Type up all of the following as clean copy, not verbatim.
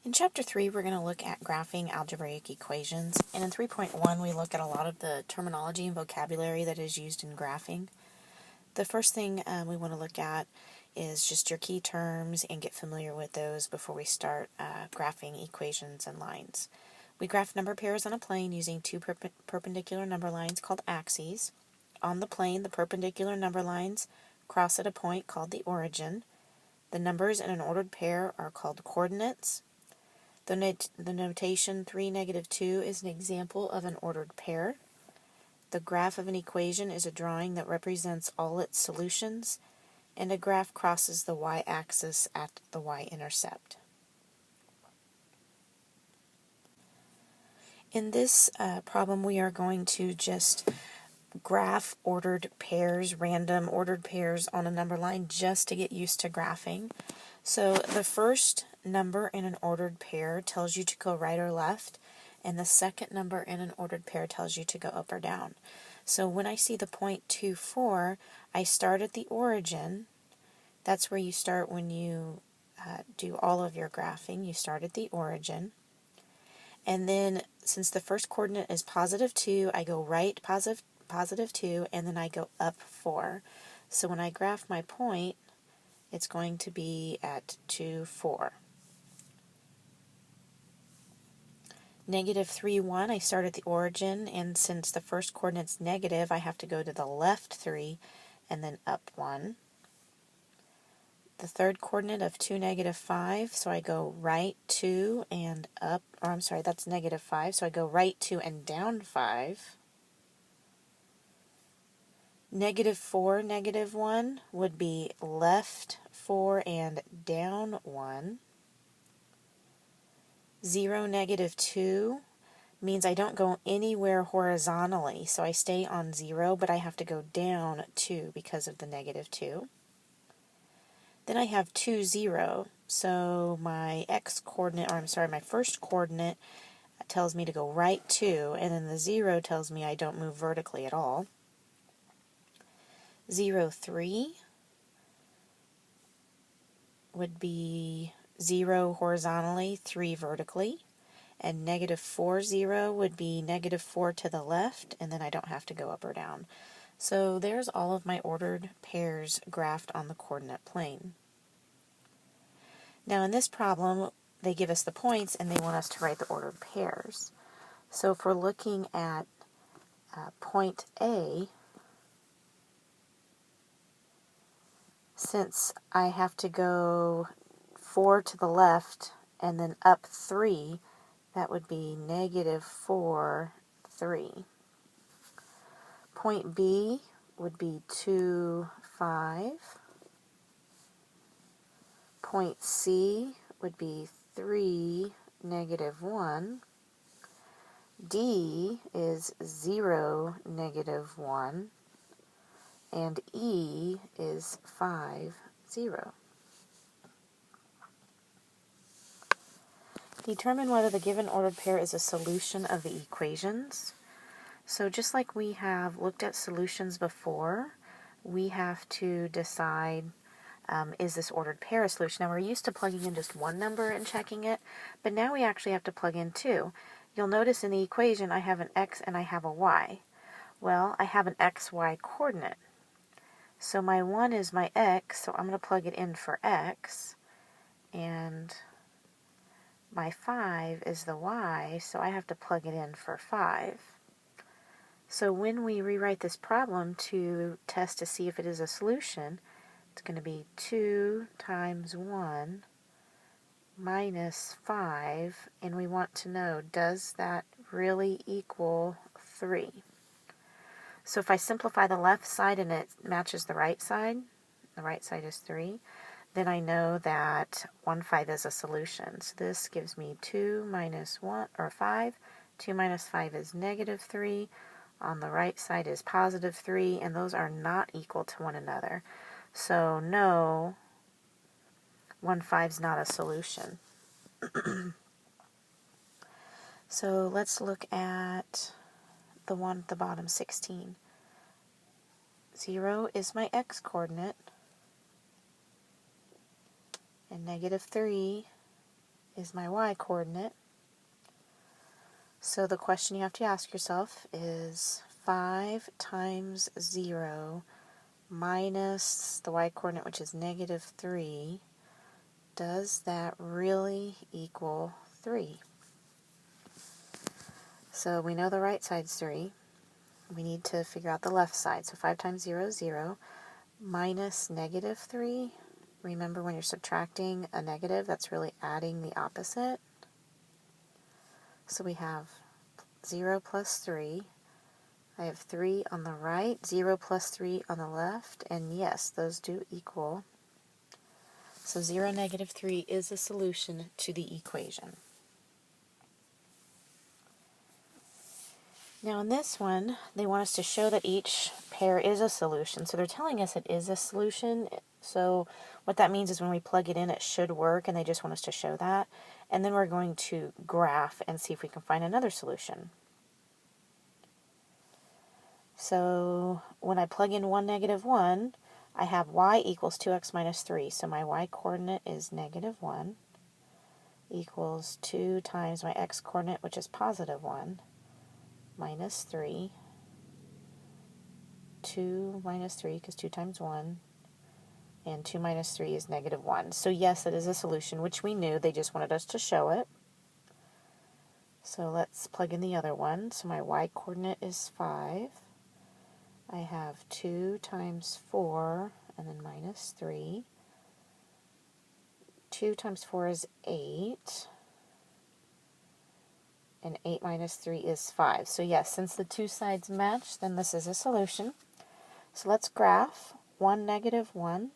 In Chapter 3, we're going to look at graphing algebraic equations, and in 3.1 we look at a lot of the terminology and vocabulary that is used in graphing. The first thing we want to look at is just your key terms and get familiar with those before we start graphing equations and lines. We graph number pairs on a plane using two perpendicular number lines called axes. On the plane, the perpendicular number lines cross at a point called the origin. The numbers in an ordered pair are called coordinates. The notation 3, -2 is an example of an ordered pair. The graph of an equation is a drawing that represents all its solutions, and a graph crosses the y-axis at the y-intercept. In this problem, we are going to just graph ordered pairs, random ordered pairs on a number line just to get used to graphing. So the first number in an ordered pair tells you to go right or left, and the second number in an ordered pair tells you to go up or down. So when I see the point 2, 4, I start at the origin. That's where you start when you do all of your graphing. You start at the origin. And then since the first coordinate is +2, I go right +2, and then I go up 4. So when I graph my point, it's going to be at 2, 4. -3, 1, I start at the origin, and since the first coordinate's negative, I have to go to the left 3 and then up 1. The third coordinate of 2, -5, so I go right 2 and up, or I'm sorry, that's -5, so I go right 2 and down 5. -4, -1 would be left 4 and down 1. 0, -2 means I don't go anywhere horizontally, so I stay on 0, but I have to go down 2 because of the -2. Then I have 2, 0, so my x-coordinate, or I'm sorry, my first coordinate tells me to go right 2, and then the 0 tells me I don't move vertically at all. 0, 3 would be 0 horizontally, 3 vertically, and -4, 0 would be -4 to the left, and then I don't have to go up or down. So there's all of my ordered pairs graphed on the coordinate plane. Now in this problem, they give us the points and they want us to write the ordered pairs. So if we're looking at point A, since I have to go 4 to the left and then up 3, that would be -4, 3. Point B would be 2, 5. Point C would be 3, -1. D is 0, -1. And E is 5, 0. Determine whether the given ordered pair is a solution of the equations. So just like we have looked at solutions before, we have to decide is this ordered pair a solution. Now we're used to plugging in just one number and checking it, but now we actually have to plug in two. You'll notice in the equation I have an x and I have a y. Well, I have an xy coordinate. So my 1 is my x, so I'm going to plug it in for x, and my 5 is the y, so I have to plug it in for 5. So when we rewrite this problem to test to see if it is a solution, it's going to be 2 times 1 minus 5, and we want to know, does that really equal 3? So if I simplify the left side and it matches the right side is 3, then I know that 1, 5 is a solution. So this gives me 2 minus 1, or 5. 2 minus 5 is -3. On the right side is +3, and those are not equal to one another. So no, 1, 5 is not a solution. So let's look at the one at the bottom, 16. 0 is my x-coordinate, and -3 is my y coordinate. So the question you have to ask yourself is 5 times 0 minus the y coordinate, which is negative 3. Does that really equal 3? So we know the right side's 3. We need to figure out the left side. So 5 times 0 is 0 minus negative 3. Remember, when you're subtracting a negative, that's really adding the opposite. So we have 0 plus 3. I have 3 on the right, 0 plus 3 on the left, and yes, those do equal. So 0, negative 3 is a solution to the equation. Now in this one, they want us to show that each pair is a solution. So they're telling us it is a solution. So what that means is when we plug it in, it should work, and they just want us to show that. And then we're going to graph and see if we can find another solution. So when I plug in 1, negative 1, I have y equals 2x minus 3. So my y coordinate is negative 1 equals 2 times my x coordinate, which is positive 1, minus 3. 2 minus 3, because 2 times 1, and 2 minus 3 is negative 1. So yes, it is a solution, which we knew. They just wanted us to show it. So let's plug in the other one. So my y coordinate is 5. I have 2 times 4, and then minus 3. 2 times 4 is 8. And 8 minus 3 is 5. So yes, since the two sides match, then this is a solution. So let's graph 1, negative 1.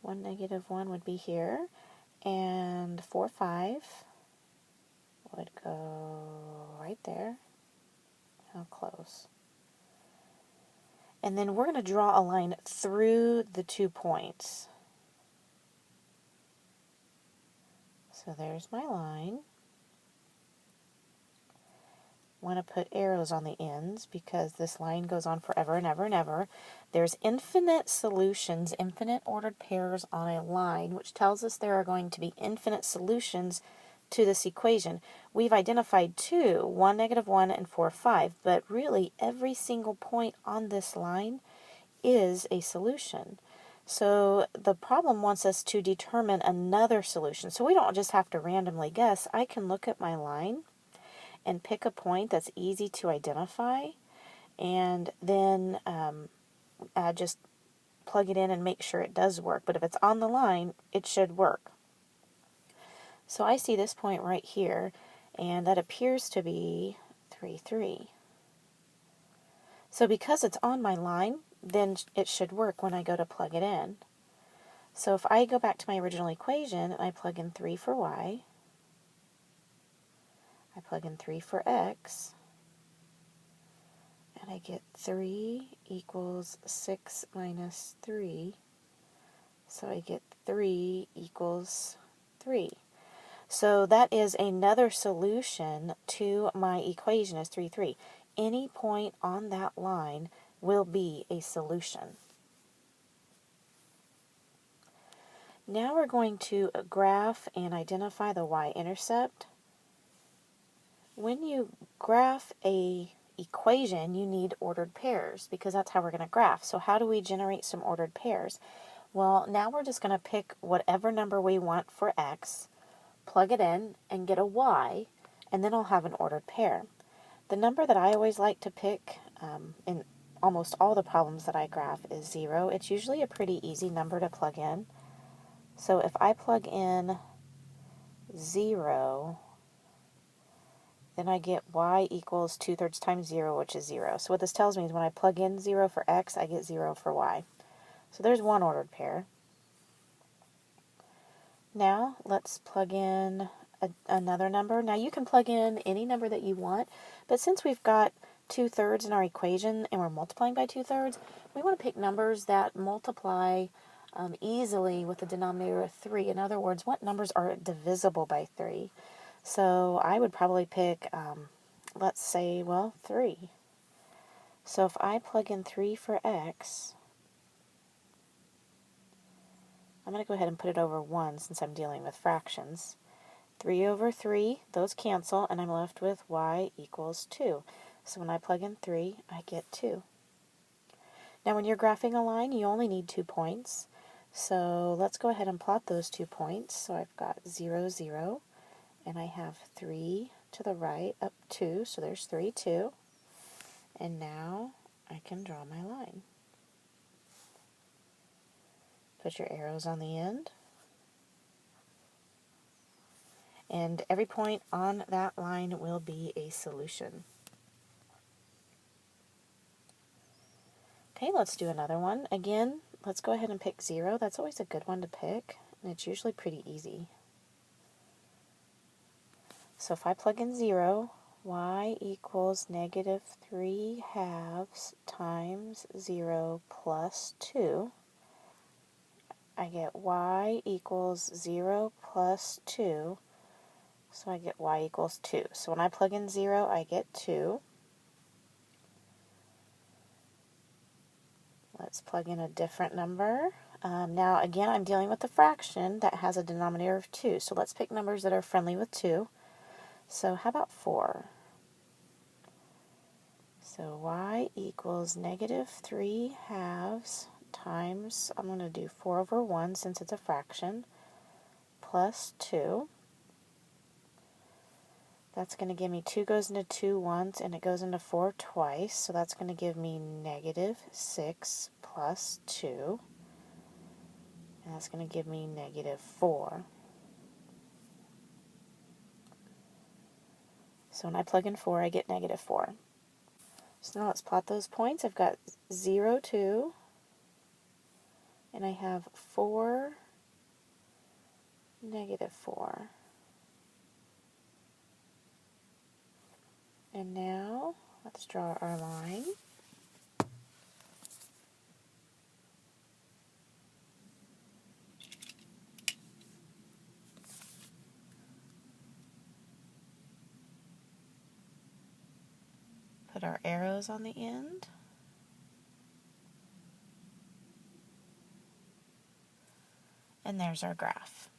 1, negative 1 would be here. And 4, 5 would go right there. How close? And then we're going to draw a line through the 2 points. So there's my line. Want to put arrows on the ends because this line goes on forever and ever and ever. There's infinite solutions, infinite ordered pairs on a line, which tells us there are going to be infinite solutions to this equation. We've identified 2, 1, negative 1, and 4, 5, but really every single point on this line is a solution. So the problem wants us to determine another solution. So we don't just have to randomly guess. I can look at my line and pick a point that's easy to identify, and then just plug it in and make sure it does work. But if it's on the line, it should work. So I see this point right here, and that appears to be 3, 3. So because it's on my line, then it should work when I go to plug it in. So if I go back to my original equation and I plug in 3 for y, I plug in 3 for x, and I get 3 equals 6 minus 3. So I get 3 equals 3. So that is another solution to my equation is 3, 3. Any point on that line will be a solution. Now we're going to graph and identify the y-intercept. When you graph a equation, you need ordered pairs because that's how we're going to graph. So how do we generate some ordered pairs? Well, now we're just going to pick whatever number we want for x, plug it in, and get a y, and then I'll have an ordered pair. The number that I always like to pick in almost all the problems that I graph is 0. It's usually a pretty easy number to plug in. So if I plug in 0, then I get y equals 2/3 times 0, which is 0. So what this tells me is when I plug in 0 for x, I get 0 for y. So there's one ordered pair. Now let's plug in another number. Now you can plug in any number that you want, but since we've got 2/3 in our equation and we're multiplying by 2/3, we want to pick numbers that multiply easily with the denominator of 3. In other words, what numbers are divisible by 3? So I would probably pick, let's say, 3. So if I plug in 3 for x, I'm going to go ahead and put it over 1 since I'm dealing with fractions. 3 over 3, those cancel, and I'm left with y equals 2. So when I plug in 3, I get 2. Now when you're graphing a line, you only need 2 points. So let's go ahead and plot those 2 points. So I've got 0, 0, and I have 3 to the right, up 2, so there's 3, 2. And now I can draw my line. Put your arrows on the end. And every point on that line will be a solution. Okay, let's do another one. Again, let's go ahead and pick 0. That's always a good one to pick, and it's usually pretty easy. So if I plug in 0, y equals negative 3 halves times 0 plus 2. I get y equals 0 plus 2, so I get y equals 2. So when I plug in 0, I get 2. Let's plug in a different number. Now again, I'm dealing with a fraction that has a denominator of 2, so let's pick numbers that are friendly with 2. So how about 4? So y equals negative 3 halves times, I'm going to do 4 over 1 since it's a fraction, plus 2. That's going to give me 2 goes into 2 once, and it goes into 4 twice, so that's going to give me negative 6 plus 2, and that's going to give me negative 4. So when I plug in 4, I get negative 4. So now let's plot those points. I've got 0, 2, and I have 4, negative 4. And now, let's draw our line. Put our arrows on the end. And there's our graph.